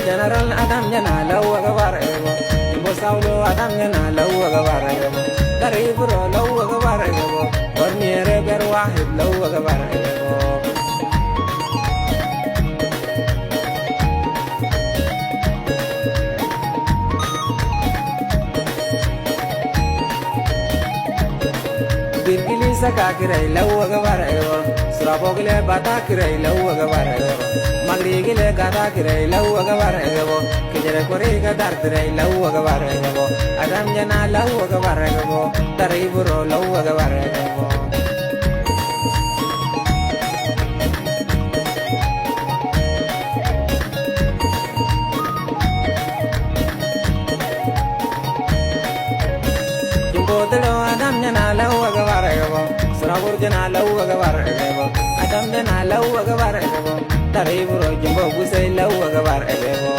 General Adam Jana Lawa Gavarego, Bosaulo Adam Jana Lawa Gavarego, Daribro Lawa Gavarego, or near Berwahid Lawa Gavarego. Birgili Sakakire Lawa Gavarego, Srabogle Batakire Lawa Gavarego, Magligile Gatakire Lawa Gavarego, Kijarekoriga Dartire Lawa Gavarego, Adam Jana Lawa Gavarego, Dariburo Lawa Gavarego. Adam Jana Lawa Gavarego, Srabur Jana Lawa Gavarego, Adam Jana Lawa Gavarego, Dariburo Jumbo Gusay Lawa Gavarego.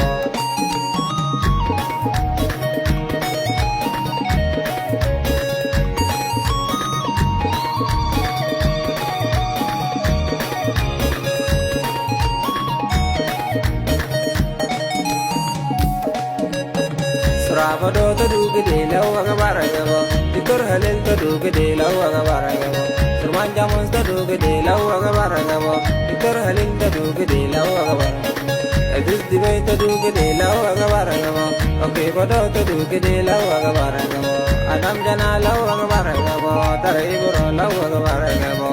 Surabado to do good Lawa Gavarego, Tikor Halil to do good Lawa Gavarego, Surmanjamons to do good Lawa Gavarego, Tikor Halil to do good Lawa Gavarego. This debate to do good Lawa Gavarego, okay, Bodo to do good Lawa Gavarego, Adam Jana Lawa Gavarego, Tariburo Lawa Gavarego.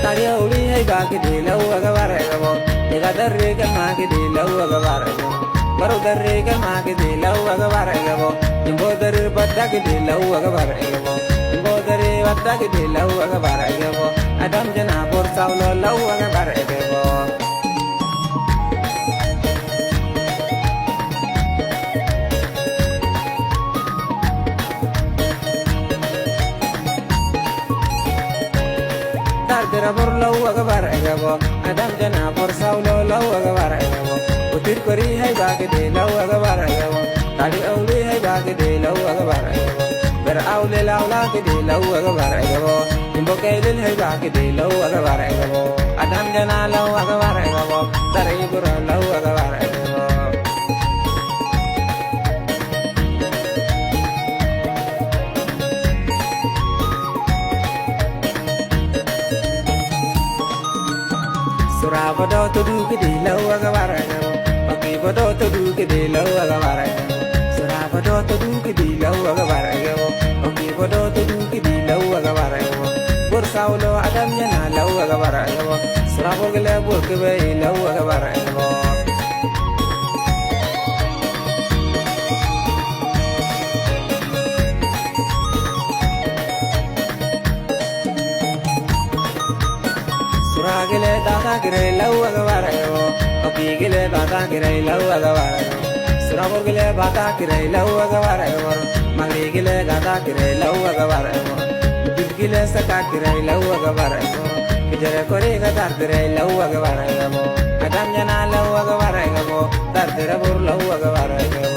Taria uli hai bagi di Lawa Gavarego, Nika darre ke magi di Lawa Gavarego, Baru darre ke magi di Lawa Gavarego, Imbo darre badak di Lawa Gavarego, Imbo darre badak di Lawa Gavarego, Adam Jana Borsaulo Lawa Gavarego. Darabur Lawa Gavarego, Adam Jana Borsaulo Lawa Gavarego, Utir Kori hai bagi di Lawa Gavarego, Tadi Auli hai bagi di Lawa Gavarego, Ber Auli Laula di Lawa Gavarego, Imbo Kailil hai bagi di Lawa Gavarego, Adam Jana Lawa Gavarego, Daribur Lawa Gavarego. Surabado to do good Lawa Gavarego, Pakibado to do good Lawa Gavarego, Surabado to do good Lawa Gavarego, Pakibado to do good Lawa Gavarego, Borsaulo Adam Jana Lawa Gavarego, Surabogale Burkaway Lawa Gavarego. Suragile Dada Gire Lawa Gavarego, Opigile Dada Gire Lawa Gavarego, Surabogile Bata Gire Lawa Gavarego, Magigile Dada Gire Lawa Gavarego, Bigile Saka Gire Lawa Gavarego, Kijarekoriga Dartire Lawa Gavarego, Adam Jana Lawa Gavarego, Dartire Bur Lawa Gavarego.